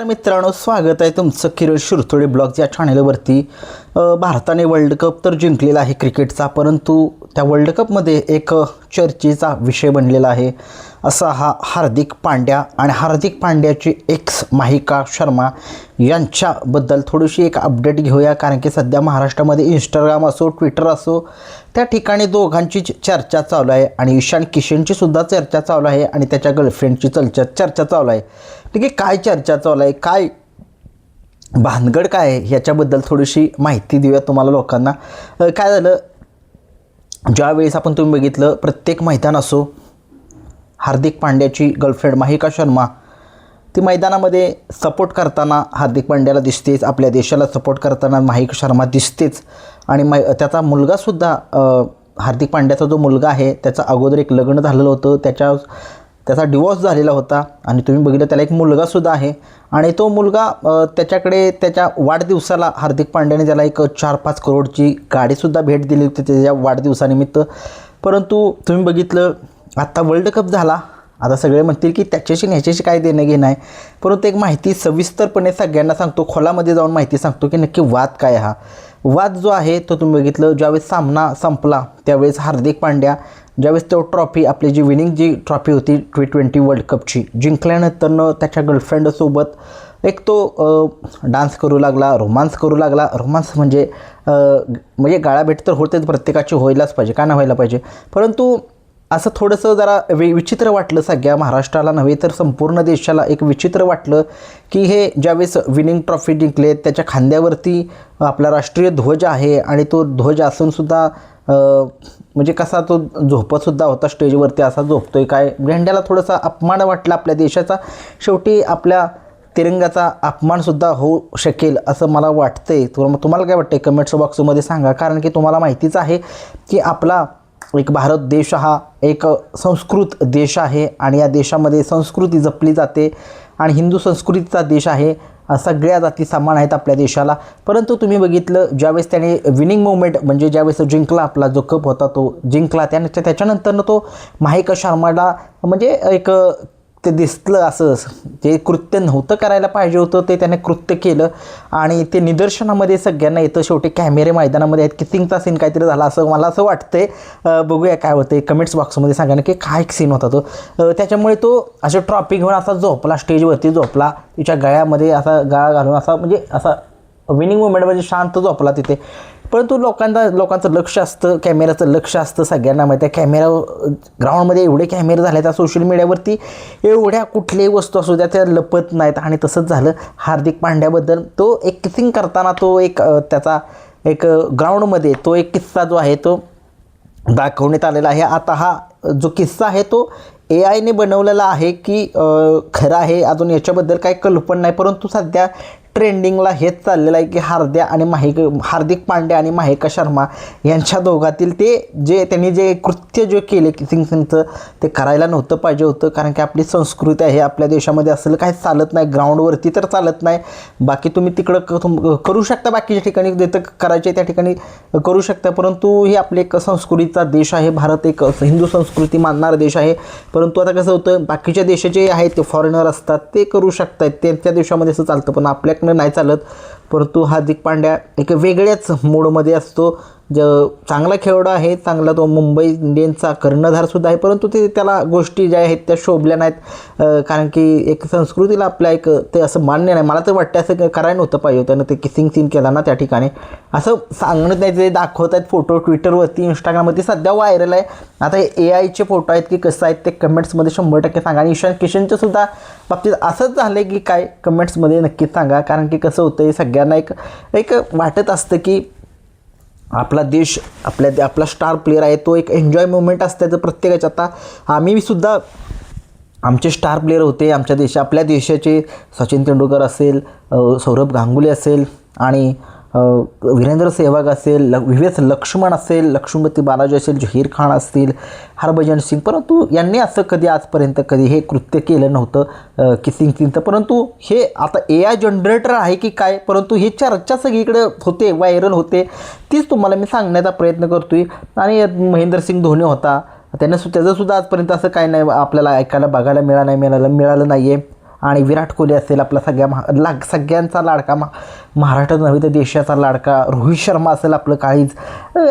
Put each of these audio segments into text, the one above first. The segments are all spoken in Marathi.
मित्रांनो, स्वागत आहे तुमचं किरण शिरतोडे ब्लॉग या चॅनलवरती। भारताने वर्ल्ड कप तर जिंकलेला आहे क्रिकेटचा, परंतु त्या वर्ल्ड कपमध्ये एक चर्चेचा विषय बनलेला आहे असा हा हार्दिक पांड्या आणि हार्दिक पांड्याची एक्स माहिका शर्मा यांच्याबद्दल थोडीशी एक अपडेट घेऊया। कारण की सध्या महाराष्ट्रामध्ये इंस्टाग्राम असो ट्विटर असो त्या ठिकाणी दोघांची चर्चा चालू आहे आणि ईशान किशनची सुद्धा चर्चा चालू आहे आणि त्याच्या गर्लफ्रेंडची चर्चा चालू आहे। ठीक आहे, काय चर्चा चालू आहे, काय भानगड काय आहे ह्याच्याबद्दल थोडीशी माहिती देऊया तुम्हाला लोकांना। काय झालं, ज्यावेळेस आपण तुम्ही बघितलं प्रत्येक मैदान असो, हार्दिक पांड्याची गर्लफ्रेंड माहिका शर्मा ती मैदानामध्ये सपोर्ट करताना हार्दिक पांड्याला दिसतेच, आपल्या देशाला सपोर्ट करताना माहिका शर्मा दिसतेच। आणि त्याचा मुलगासुद्धा हार्दिक पांड्याचा जो मुलगा आहे त्याचा अगोदर एक लग्न झालेलं होतं, त्याचा डिवोर्स झालेला होता आणि तुम्ही बघितलं त्याला एक मुलगासुद्धा आहे। आणि तो मुलगा त्याच्याकडे त्याच्या वाढदिवसाला हार्दिक पांड्याने त्याला एक 4-5 करोडची गाडीसुद्धा भेट दिली होती त्याच्या वाढदिवसानिमित्त। परंतु तुम्ही बघितलं आत्ता वर्ल्ड कप झाला, आता सगळे म्हणतील की त्याच्याशी ह्याच्याशी काय देणं घेणं आहे, परंतु एक माहिती सविस्तरपणे सगळ्यांना सांगतो, खोलामध्ये जाऊन माहिती सांगतो की नक्की वाद काय हा वाद जो आहे तो तुम्ही बघितलं। ज्यावेळेस सामना संपला त्यावेळेस हार्दिक पांड्या ज्यावेळेस तो ट्रॉफी आपली जी विनिंग जी ट्रॉफी होती T20 वर्ल्ड कपची जिंकल्यानंतरनं त्याच्या गर्लफ्रेंडसोबत एक तो डान्स करू लागला, रोमांस करू लागला। रोमांस म्हणजे गाळाभेट तर होतेच, प्रत्येकाची व्हायलाच पाहिजे, का नाही व्हायला पाहिजे, परंतु असं थोडंसं जरा विचित्र वाटलं सगळ्या महाराष्ट्राला नव्हे तर संपूर्ण देशाला एक विचित्र वाटलं की हे ज्यावेळेस विनिंग ट्रॉफी जिंकले त्याच्या खांद्यावरती आपला राष्ट्रीय ध्वज आहे आणि तो ध्वज असूनसुद्धा म्हणजे कसा तो झोपतसुद्धा होता स्टेजवरती, असा झोपतोय काय, झेंड्याला थोडासा अपमान वाटला आपल्या देशाचा। शेवटी आपल्या तिरंगाचा अपमानसुद्धा होऊ शकेल असं मला वाटतंय। तुम्हाला काय वाटतंय कमेंट्स बॉक्समध्ये सांगा। कारण की तुम्हाला माहितीच आहे की आपला एक भारत देश हा एक संस्कृत देश आहे आणि या देशामध्ये संस्कृती जपली जाते आणि हिंदू संस्कृतीचा देश आहे, सगळ्या जाती समान आहेत आपल्या देशाला। परंतु तुम्ही बघितलं ज्यावेळेस त्याने विनिंग मोमेंट म्हणजे ज्यावेळेस जिंकला, आपला जो कप होता तो जिंकला, त्याच्यानंतरनं तो माहिका शर्माला म्हणजे एक ते दिसलं असं ते कृत्य नव्हतं करायला पाहिजे होतं, ते त्याने कृत्य केलं आणि ते निदर्शनामध्ये सगळ्यांना येतं। शेवटी कॅमेरे मैदानामध्ये आहेत, किसिंगचा सीन काहीतरी झाला असं मला असं वाटतंय। बघूया काय होतं, कमेंट्स बॉक्समध्ये सांगा ना की काय सीन होता तो। त्याच्यामुळे तो अशा ट्रॉफी घेऊन असा झोपला, स्टेजवरती झोपला, तिच्या गळ्यामध्ये असा गळा घालून असा म्हणजे असा विनिंग मोमेंटमध्ये शांत झोपला तिथे। परंतु लोकांचं लक्ष असतं, कॅमेऱ्याचं लक्ष असतं, सगळ्यांना माहिती आहे कॅमेरा ग्राउंडमध्ये एवढे कॅमेरे झाले त्या सोशल मीडियावरती एवढ्या कुठल्याही वस्तू असू द्या त्या लपत नाहीत। आणि तसंच झालं हार्दिक पांड्याबद्दल, तो एक किसिंग करताना तो एक त्याचा एक ग्राउंडमध्ये तो एक किस्सा जो आहे तो दाखवण्यात आलेला आहे। आता हा जो किस्सा आहे तो AI ने बनवलेला आहे की खरं आहे अजून याच्याबद्दल काही कल्पना नाही, परंतु सध्या ट्रेंडिंगला हेच चाललेलं आहे की हार्दिक पांड्या आणि माहिका शर्मा यांच्या दोघातील ते त्यांनी जे कृत्य केले किसिंगचं ते करायला नव्हतं पाहिजे होतं। कारण की आपली संस्कृती आहे, आपल्या देशामध्ये असलं काही चालत नाही, ग्राउंडवरती तर चालत नाही, बाकी तुम्ही तिकडं करू शकता, बाकीच्या ठिकाणी जिथं करायचे त्या ठिकाणी करू शकता, परंतु ही आपली एक संस्कृतीचा देश आहे, भारत एक हिंदू संस्कृती मानणारा देश आहे। परंतु आता कसं होतं, बाकीच्या देशाचे आहेत ते फॉरेनर असतात ते करू शकतात, त्यांच्या देशामध्ये असं चालतं, पण आपल्या नाही चालत। परंतु हार्दिक पांड्या एक वेगळ्याच मूडमध्ये असतो, चांगला खेळाडू आहे, चांगला तो मुंबई इंडियन्सचा कर्णधारसुद्धा आहे, परंतु त्याला गोष्टी ज्या आहेत त्या शोभल्या नाहीत। कारण की एक संस्कृतीला आपल्या एक ते असं मान्य नाही, मला तर वाटतं असं करायला नव्हतं पाहिजे होतं ना, ते किसिंग सीन केला ना त्या ठिकाणी असं सांगणं नाही, ते दाखवत आहेत फोटो ट्विटरवरती इंस्टाग्रामवरती सध्या व्हायरल आहे। आता हे AIचे फोटो आहेत की कसं आहेत ते कमेंट्समध्ये 100% सांगा। आणि ईशान किशनचं सुद्धा बाबतीत असंच झालं आहे की काय, कमेंट्समध्ये नक्कीच सांगा। कारण की कसं होतं आहे सगळ्यांना एक वाटत असतं की आपला देश आपला स्टार प्लेअर आहे, तो एक एन्जॉय मोमेंट असतं त्याचं प्रत्येकाचं। आता आम्ही सुद्धा आमचे स्टार प्लेअर होते आपल्या देशाचे, सचिन तेंडुलकर असेल, सौरभ गांगुली असेल आणि वीरेंद्र सेहवाग असेल, VVS लक्ष्मण असेल, लक्ष्मीपती बालाजी असेल, जहीर खान असतील, हरभजन सिंग, परंतु यांनी असं आजपर्यंत कधी हे कृत्य केलं नव्हतं किसिंग सीनचं। परंतु हे आता AI जनरेटर आहे की काय, परंतु ही चर्चा सगळीकडे होते, व्हायरल होते, तीच तुम्हाला मी सांगण्याचा प्रयत्न करतोय। आणि महेंद्रसिंग धोनी होता, त्याचंसुद्धा आजपर्यंत असं काय नाही आपल्याला ऐकायला बघायला मिळालं नाही आहे। आणि विराट कोहली असेल आपला सगळ्यांचा लाडका महाराष्ट्र नव्हे तर देशाचा लाडका रोहित शर्मा असेल आपलं काहीच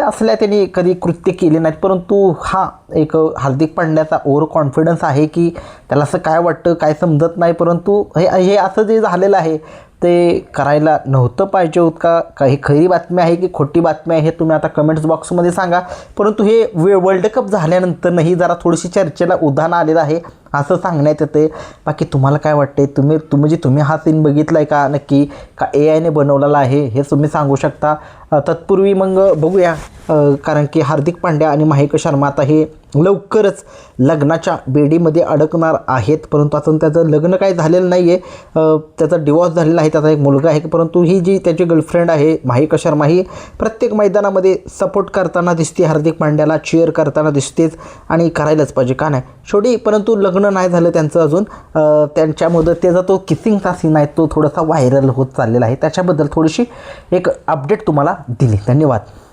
असल्या त्यांनी कधी कृत्य केले नाहीत, परंतु हा एक हार्दिक पांड्याचा ओव्हर कॉन्फिडन्स आहे की त्याला असं काय वाटतं काय समजत नाही, परंतु हे असं जे झालेलं आहे ते करायला नव्हतं पाहिजे होतं का ही खरी बातमी आहे की खोटी बातमी आहे हे तुम्ही आता कमेंट्स बॉक्समध्ये सांगा. परंतु हे वर्ल्ड कप झाल्यानंतरही जरा थोडीशी चर्चेला उधाण आलेलं आहे असं सांगण्यात येते. बाकी तुम्हाला काय वाटते, तुम्ही हा सीन बघितला आहे का नक्की, का AIने बनवलेला आहे हे तुम्ही सांगू शकता. तत्पूर्वी मग बघूया, कारण की हार्दिक पांड्या आणि मयंक शर्मा आता हे लवकरच लग्नाच्या बेडीमध्ये अडकणार आहेत, परंतु अजून त्याचं लग्न काही झालेलं नाही आहे. त्याचा डिवॉर्स झालेला आहे, त्याचा एक मुलगा आहे, परंतु ही जी त्याची गर्लफ्रेंड आहे मयंक शर्मा ही प्रत्येक मैदानामध्ये सपोर्ट करताना दिसते, हार्दिक पांड्याला चीअर करताना दिसतेच आणि करायलाच पाहिजे का नाही शेवटी. परंतु लग्न नाही झालं त्यांचं अजून, त्यांच्यामध्ये त्याचा तो किसिंगचा सीन आहे तो थोडासा व्हायरल होत चाललेला आहे, त्याच्याबद्दल थोडीशी एक अपडेट तुम्हाला दिली. धन्यवाद.